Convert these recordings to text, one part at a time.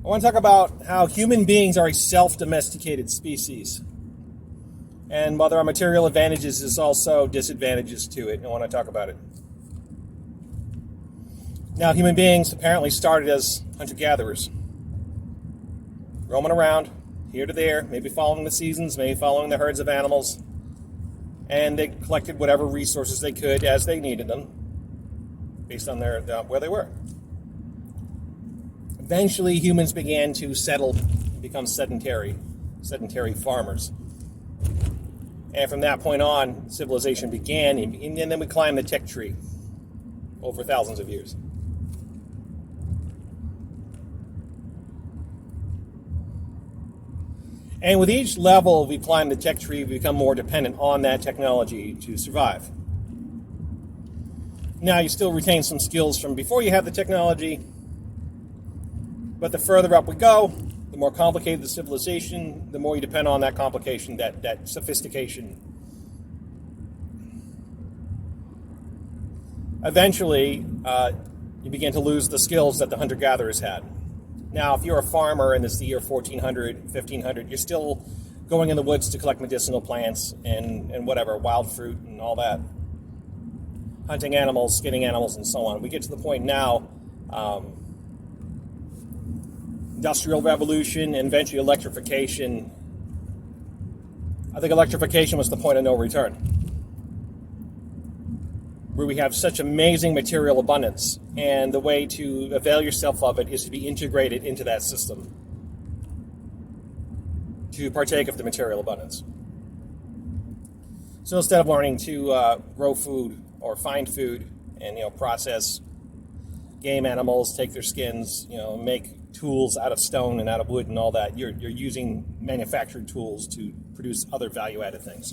I want to talk about how human beings are a self-domesticated species. And while there are material advantages, there's also disadvantages to it, and I want to talk about it. Now, human beings apparently started as hunter-gatherers, roaming around, here to there, maybe following the seasons, maybe following the herds of animals, and they collected whatever resources they could as they needed them, based on where they were. Eventually, humans began to settle, become sedentary farmers. And from that point on, civilization began, and then we climbed the tech tree over thousands of years. And with each level we climb the tech tree, we become more dependent on that technology to survive. Now, you still retain some skills from before you had the technology, but the further up we go, the more complicated the civilization, the more you depend on that complication, that sophistication. Eventually, you begin to lose the skills that the hunter-gatherers had. Now, if you're a farmer and it's the year 1400, 1500, you're still going in the woods to collect medicinal plants and whatever, wild fruit and all that. Hunting animals, skinning animals, and so on. We get to the point now, Industrial Revolution and eventually electrification. I think electrification was the point of no return, where we have such amazing material abundance, and the way to avail yourself of it is to be integrated into that system, to partake of the material abundance. So instead of learning to grow food or find food and process game animals, take their skins, make tools out of stone and out of wood and all that, you're using manufactured tools to produce other value-added things.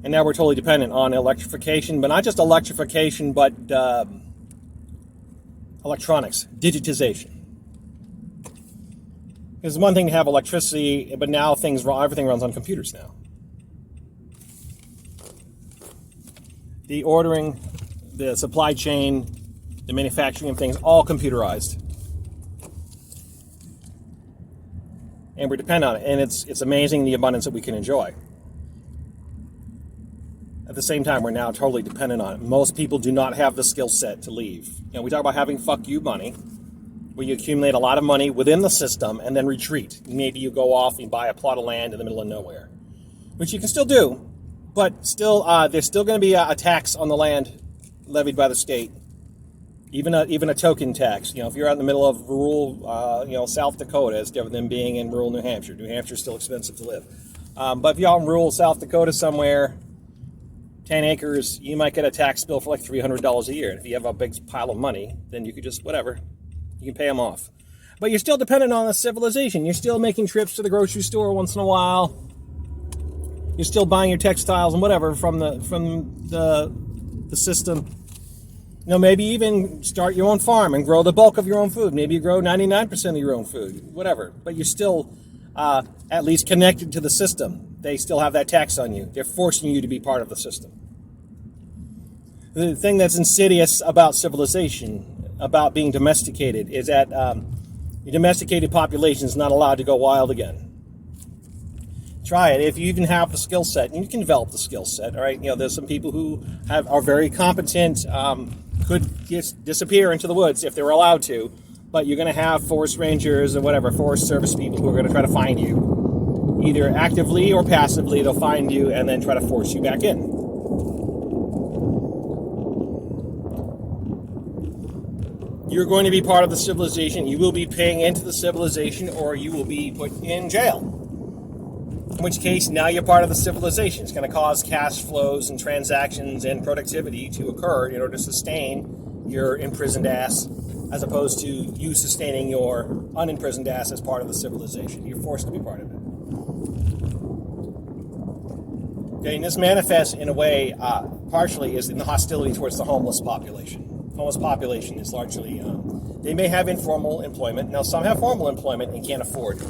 And now we're totally dependent on electrification, but not just electrification, but electronics, digitization. It's one thing to have electricity, but now everything runs on computers now. The ordering, the supply chain, the manufacturing of things, all computerized. And we're dependent on it, and it's amazing the abundance that we can enjoy. At the same time, we're now totally dependent on it. Most people do not have the skill set to leave. We talk about having fuck you money, where you accumulate a lot of money within the system and then retreat. Maybe you go off and buy a plot of land in the middle of nowhere, which you can still do, but still, there's still going to be a tax on the land levied by the state, even a token tax. If you're out in the middle of rural, South Dakota, it's different than being in rural New Hampshire. New Hampshire's still expensive to live, but if you're out in rural South Dakota somewhere, 10 acres, you might get a tax bill for like $300 a year. And if you have a big pile of money, then you could just, whatever, you can pay them off. But you're still dependent on the civilization. You're still making trips to the grocery store once in a while. You're still buying your textiles and whatever from the system. Maybe even start your own farm and grow the bulk of your own food. Maybe you grow 99% of your own food, whatever. But you're still at least connected to the system. They still have that tax on you. They're forcing you to be part of the system. The thing that's insidious about civilization, about being domesticated, is that your domesticated population is not allowed to go wild again. Try it. If you even have the skill set, and you can develop the skill set, all right? There's some people who are very competent, could just disappear into the woods if they were allowed to, but you're going to have forest rangers or whatever, forest service people who are going to try to find you. Either actively or passively, they'll find you and then try to force you back in. You're going to be part of the civilization. You will be paying into the civilization, or you will be put in jail. In which case, now you're part of the civilization. It's going to cause cash flows and transactions and productivity to occur in order to sustain your imprisoned ass, as opposed to you sustaining your unimprisoned ass as part of the civilization. You're forced to be part of it. Okay, and this manifests in a way, partially, is in the hostility towards the homeless population. Homeless population is largely, they may have informal employment. Now, some have formal employment and can't afford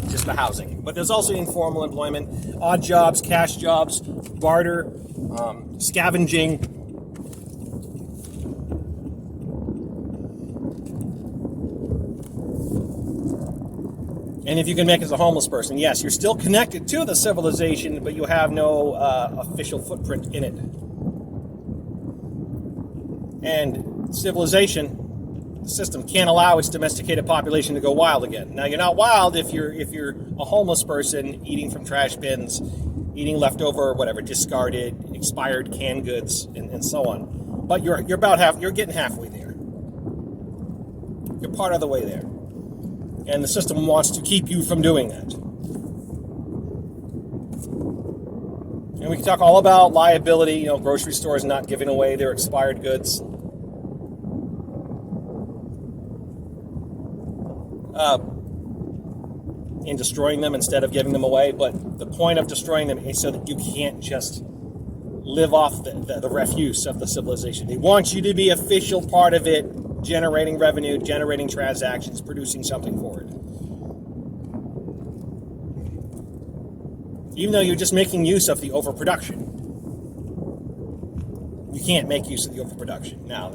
just the housing. But there's also informal employment, odd jobs, cash jobs, barter, scavenging. And if you can make it as a homeless person, yes, you're still connected to the civilization, but you have no official footprint in it. And civilization, the system, can't allow its domesticated population to go wild again. Now, you're not wild if you're a homeless person eating from trash bins, eating leftover, whatever, discarded, expired canned goods, and so on. But you're getting halfway there. You're part of the way there. And the system wants to keep you from doing that. And we can talk all about liability, grocery stores not giving away their expired goods. And destroying them instead of giving them away. But the point of destroying them is so that you can't just live off the refuse of the civilization. They want you to be official part of it, generating revenue, generating transactions, producing something for it. Even though you're just making use of the overproduction. You can't make use of the overproduction. Now,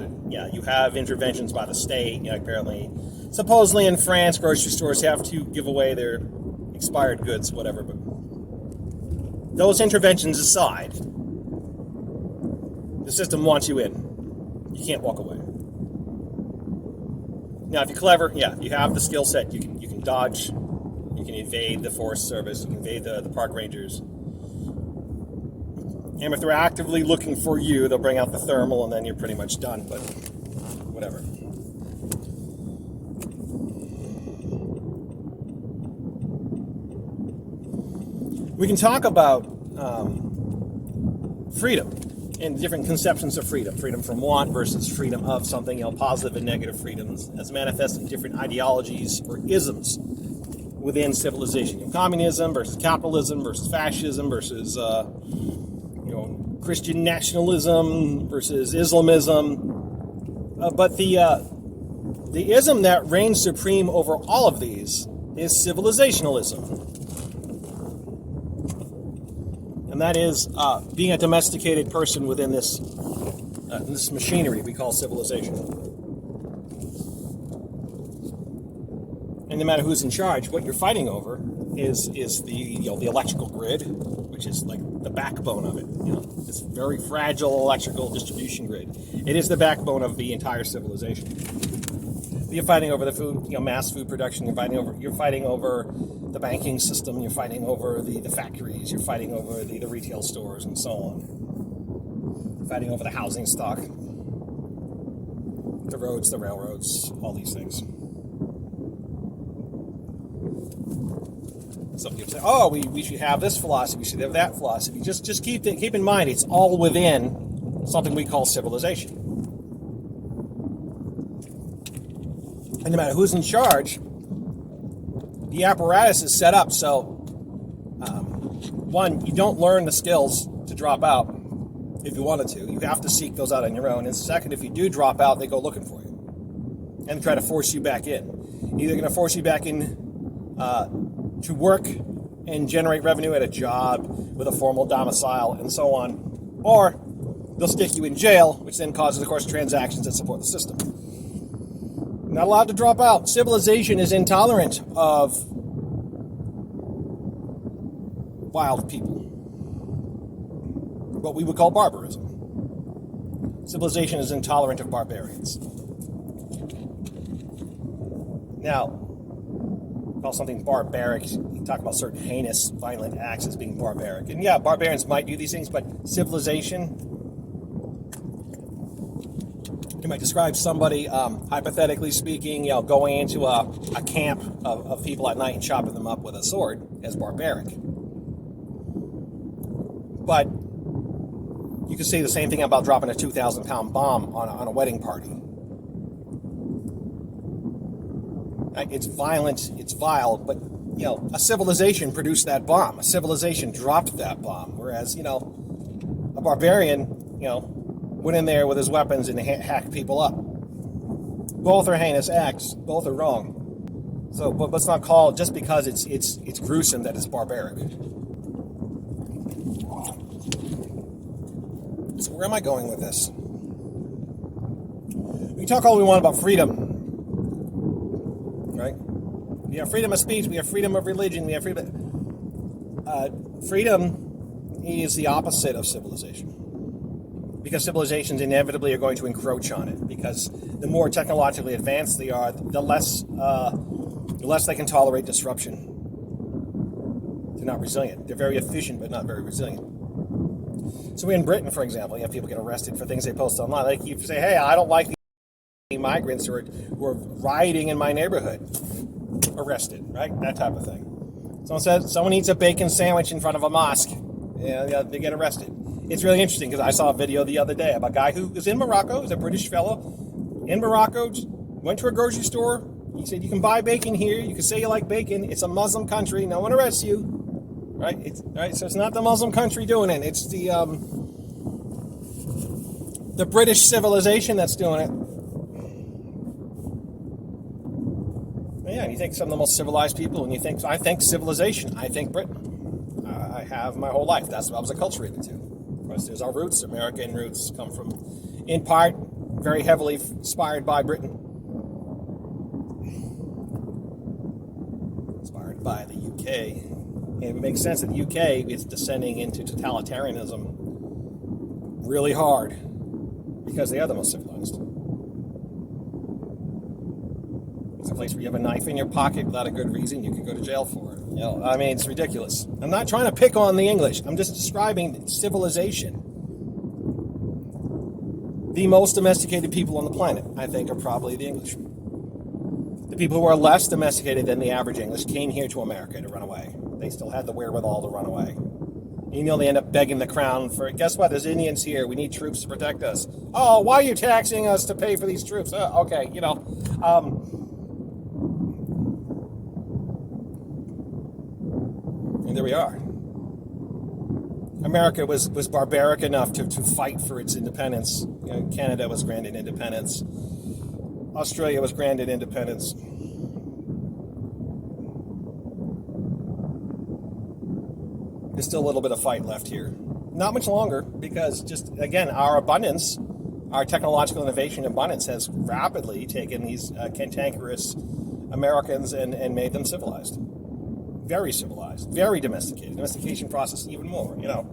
you have interventions by the state, apparently. Supposedly in France, grocery stores have to give away their expired goods, whatever. But those interventions aside, the system wants you in. You can't walk away. Now, if you're clever, you have the skill set. You can dodge. You can evade the Forest Service. You can evade the park rangers. And if they're actively looking for you, they'll bring out the thermal, and then you're pretty much done. But whatever. We can talk about freedom and different conceptions of freedom. Freedom from want versus freedom of something, positive and negative freedoms as manifest in different ideologies or isms within civilization. Communism versus capitalism versus fascism versus Christian nationalism versus Islamism. But the ism that reigns supreme over all of these is civilizationalism. And that is being a domesticated person within this machinery we call civilization. And no matter who's in charge, what you're fighting over is the electrical grid, which is like the backbone of it. This very fragile electrical distribution grid. It is the backbone of the entire civilization. You're fighting over the food, mass food production. You're fighting over the banking system. You're fighting over the factories. You're fighting over the retail stores and so on. You're fighting over the housing stock, the roads, the railroads, all these things. Some people say, "Oh, we should have this philosophy. We should have that philosophy." Just keep in mind, it's all within something we call civilization. And no matter who's in charge, the apparatus is set up so, one, you don't learn the skills to drop out if you wanted to. You have to seek those out on your own. And second, if you do drop out, they go looking for you and try to force you back in. Either going to force you back in to work and generate revenue at a job with a formal domicile and so on, or they'll stick you in jail, which then causes, of course, transactions that support the system. Not allowed to drop out. Civilization is intolerant of wild people. What we would call barbarism. Civilization is intolerant of barbarians. Now, call something barbaric. You talk about certain heinous, violent acts as being barbaric. And yeah, barbarians might do these things, but civilization, you might describe somebody, hypothetically speaking, going into a camp of people at night and chopping them up with a sword as barbaric. But you could say the same thing about dropping a 2,000-pound bomb on a wedding party. It's violent, it's vile, but, a civilization produced that bomb. A civilization dropped that bomb. Whereas, a barbarian, went in there with his weapons and hacked people up. Both are heinous acts. Both are wrong. So, but let's not call it just because it's gruesome that it's barbaric. where am I going with this? We talk all we want about freedom, right? We have freedom of speech, we have freedom of religion, we have freedom. Freedom is the opposite of civilization, because civilizations inevitably are going to encroach on it. Because the more technologically advanced they are, the less they can tolerate disruption. They're not resilient. They're very efficient, but not very resilient. So in Britain, for example, you have people get arrested for things they post online. Like you say, hey, I don't like the migrants who are rioting in my neighborhood. Arrested, right? That type of thing. Someone says someone eats a bacon sandwich in front of a mosque. Yeah, they get arrested. It's really interesting because I saw a video the other day of a guy who was in Morocco. He's a British fellow in Morocco. Went to a grocery store. He said, you can buy bacon here. You can say you like bacon. It's a Muslim country. No one arrests you. Right? Right? So it's not the Muslim country doing it. It's the British civilization that's doing it. Yeah, you think some of the most civilized people, and I think civilization, I think Britain. I have my whole life. That's what I was acculturated to. Of course, there's our roots. American roots come from, in part, very heavily inspired by Britain. Inspired by the UK. And it makes sense that the UK is descending into totalitarianism really hard because they are the most civilized. It's a place where you have a knife in your pocket without a good reason. You could go to jail for it. You know, I mean, it's ridiculous. I'm not trying to pick on the English. I'm just describing civilization. The most domesticated people on the planet, I think, are probably the English. The people who are less domesticated than the average English came here to America to run away. They still had the wherewithal to run away. You know, they end up begging the crown for, guess what, there's Indians here. We need troops to protect us. Oh, why are you taxing us to pay for these troops? Okay, you know. And there we are. America was barbaric enough to fight for its independence. You know, Canada was granted independence. Australia was granted independence. There's still a little bit of fight left here. Not much longer, because just, again, our abundance, our technological innovation abundance has rapidly taken these cantankerous Americans and made them civilized. Very civilized, very domesticated. Domestication process even more, you know.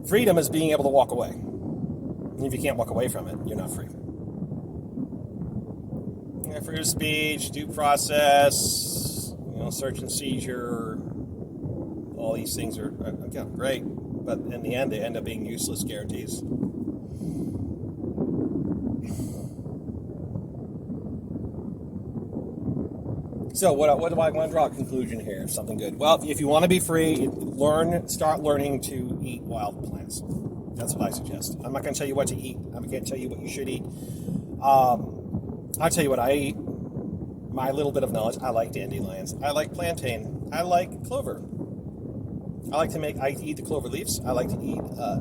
Freedom is being able to walk away. And if you can't walk away from it, you're not free. Yeah, freedom of speech, due process, you know, search and seizure, all these things are great, but in the end, they end up being useless guarantees. So what do I want to draw a conclusion here? Something good. Well, if you want to be free, start learning to eat wild plants. That's what I suggest. I'm not going to tell you what to eat. I'm not going to tell you what you should eat. I'll tell you what I eat. My little bit of knowledge. I like dandelions. I like plantain. I like clover. I eat the clover leaves. I like to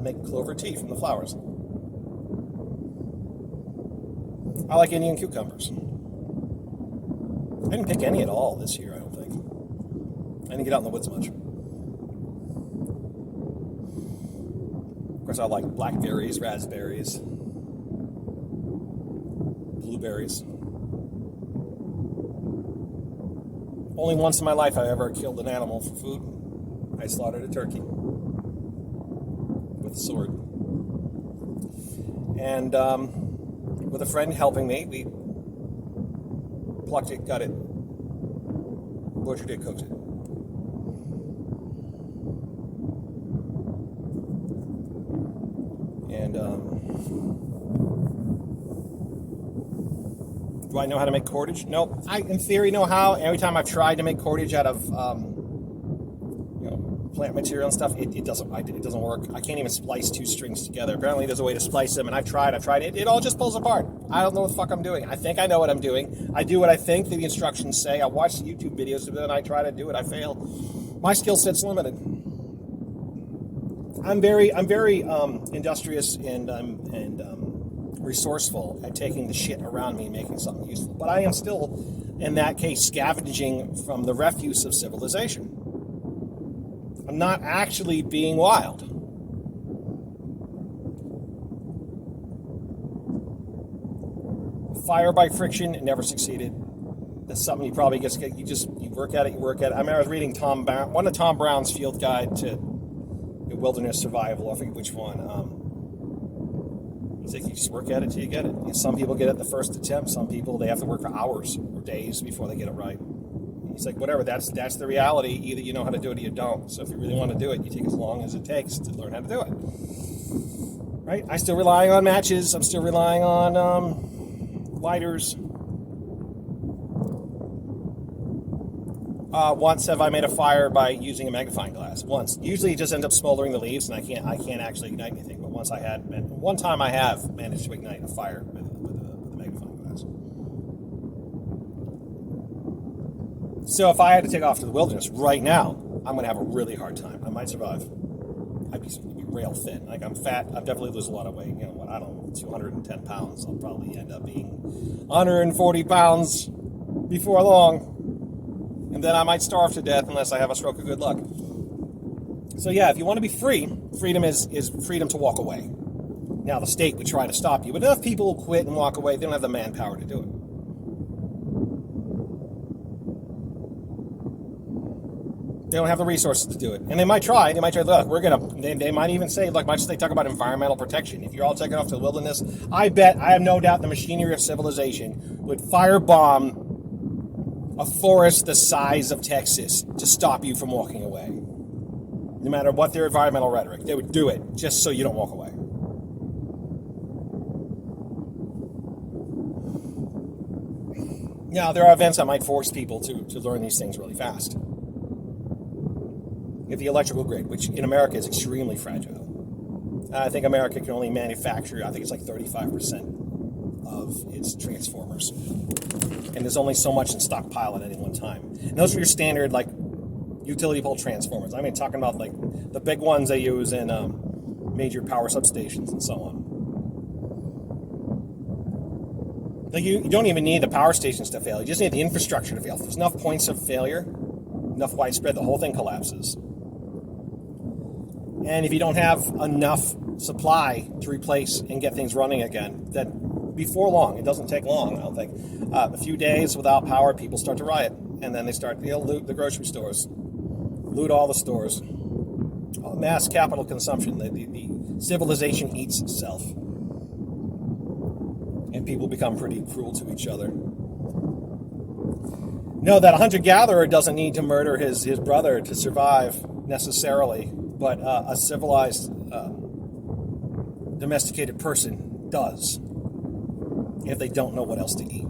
make clover tea from the flowers. I like Indian cucumbers. I didn't pick any at all this year, I don't think. I didn't get out in the woods much. Of course, I like blackberries, raspberries, blueberries. Only once in my life I ever killed an animal for food. I slaughtered a turkey with a sword. And with a friend helping me, we plucked it, got it, butchered it, cooked it. And do I know how to make cordage? No. I, in theory, know how. Every time I've tried to make cordage out of plant material and stuff, it doesn't work. I can't even splice two strings together. Apparently there's a way to splice them, and I've tried it all just pulls apart. I don't know what the fuck I'm doing. I think I know what I'm doing. I do what I think the instructions say. I watch the YouTube videos, and then I try to do it. I fail. My skill set's limited. I'm very industrious and resourceful at taking the shit around me and making something useful. But I am still, in that case, scavenging from the refuse of civilization. I'm not actually being wild. Fire by friction, it never succeeded. That's something you probably you work at it. I mean, I was reading one of Tom Brown's field guide to wilderness survival. I forget which one. He's like, you just work at it till you get it. And some people get it the first attempt. Some people, they have to work for hours or days before they get it right. He's like, whatever, that's the reality. Either you know how to do it or you don't. So if you really want to do it, you take as long as it takes to learn how to do it. Right? I'm still relying on matches. I'm still relying on lighters. Once have I made a fire by using a magnifying glass. Once. Usually it just ends up smoldering the leaves, and I can't actually ignite anything. But one time I have managed to ignite a fire with a magnifying glass. So if I had to take off to the wilderness right now, I'm going to have a really hard time. I might survive. I'd be rail thin. Like, I'm fat. I'd definitely lose a lot of weight. You know, I don't know, 210 pounds. I'll probably end up being 140 pounds before long. And then I might starve to death unless I have a stroke of good luck. So yeah, if you want to be free, freedom is freedom to walk away. Now, the state would try to stop you, but enough people quit and walk away, they don't have the manpower to do it. They don't have the resources to do it. And they might try, look, they might even say, look, much as they talk about environmental protection, if you're all taken off to the wilderness, I have no doubt the machinery of civilization would firebomb a forest the size of Texas to stop you from walking away. No matter what their environmental rhetoric, they would do it just so you don't walk away. Now, there are events that might force people to learn these things really fast. You have the electrical grid, which in America is extremely fragile. I think America can only manufacture, I think it's like 35% of its transformers. And there's only so much in stockpile at any one time. And those are your standard, like, utility pole transformers. I mean, talking about, like, the big ones they use in major power substations and so on. Like, you don't even need the power stations to fail. You just need the infrastructure to fail. If there's enough points of failure, enough widespread, the whole thing collapses. And if you don't have enough supply to replace and get things running again, then before long, it doesn't take long, I don't think. A few days without power, people start to riot. And then they start to loot the grocery stores, loot all the stores. Mass capital consumption. The civilization eats itself. And people become pretty cruel to each other. No, that a hunter-gatherer doesn't need to murder his brother to survive necessarily, but a civilized, domesticated person does, if they don't know what else to eat.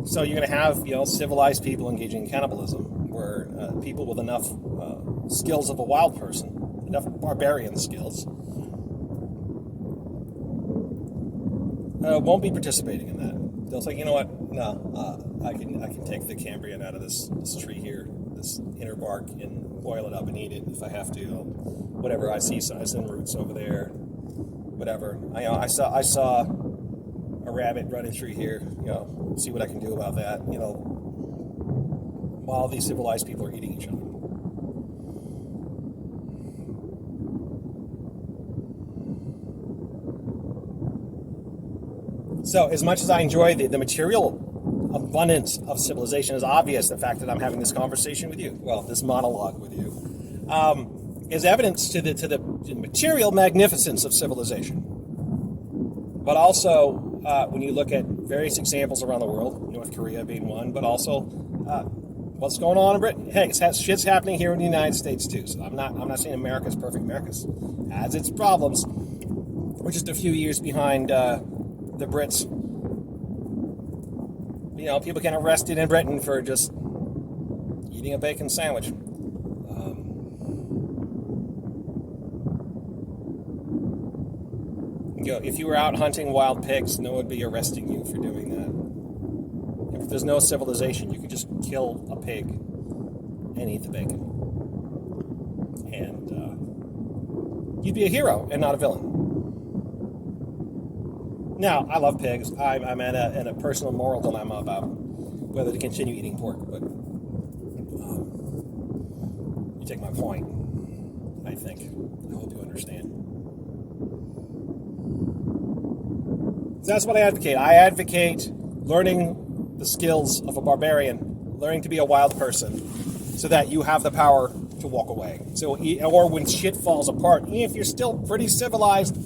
So you're going to have, civilized people engaging in cannibalism, where people with enough skills of a wild person, enough barbarian skills, won't be participating in that. They'll say, you know what? No, I can take the Cambrian out of this tree here, this inner bark, and boil it up and eat it if I have to. Whatever, I see some roots over there. Whatever. I saw a rabbit running through here. See what I can do about that. While these civilized people are eating each other. So, as much as I enjoy the material abundance of civilization, is obvious the fact that I'm having this conversation with you, this monologue with you, is evidence to the material magnificence of civilization. But also, when you look at various examples around the world, North Korea being one, but also what's going on in Britain. Hey, shit's happening here in the United States too. So I'm not saying America's perfect. America has its problems. We're just a few years behind the Brits. People get arrested in Britain for just eating a bacon sandwich. If you were out hunting wild pigs, no one would be arresting you for doing that. If there's no civilization, you could just kill a pig and eat the bacon. And you'd be a hero and not a villain. Now, I love pigs. I'm in a personal moral dilemma about whether to continue eating pork. But take my point, I think. I hope you understand. So that's what I advocate. I advocate learning the skills of a barbarian, learning to be a wild person, so that you have the power to walk away. So, or when shit falls apart, even if you're still a pretty civilized,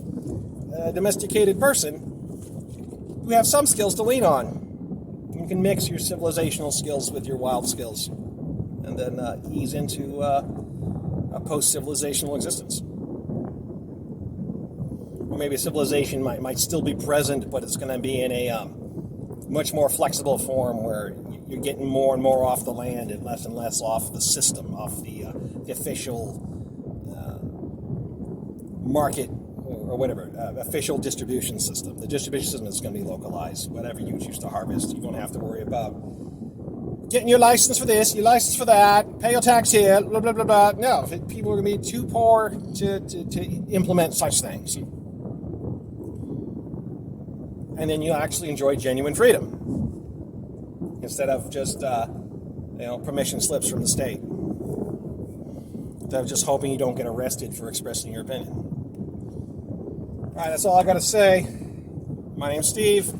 domesticated person, you have some skills to lean on. You can mix your civilizational skills with your wild skills, and then ease into a post-civilizational existence. Or maybe a civilization might still be present, but it's going to be in a much more flexible form where you're getting more and more off the land and less off the system, off the official market or whatever, official distribution system. The distribution system is going to be localized. Whatever you choose to harvest, you don't have to worry about getting your license for this, your license for that, pay your tax here, blah, blah, blah, blah. No, people are going to be too poor to implement such things. And then you actually enjoy genuine freedom instead of just, permission slips from the state. Instead of just hoping you don't get arrested for expressing your opinion. All right, that's all I got to say. My name's Steve.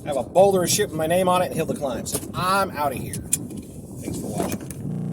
I have a boulder of shit with my name on it and hill to climb. So I'm out of here.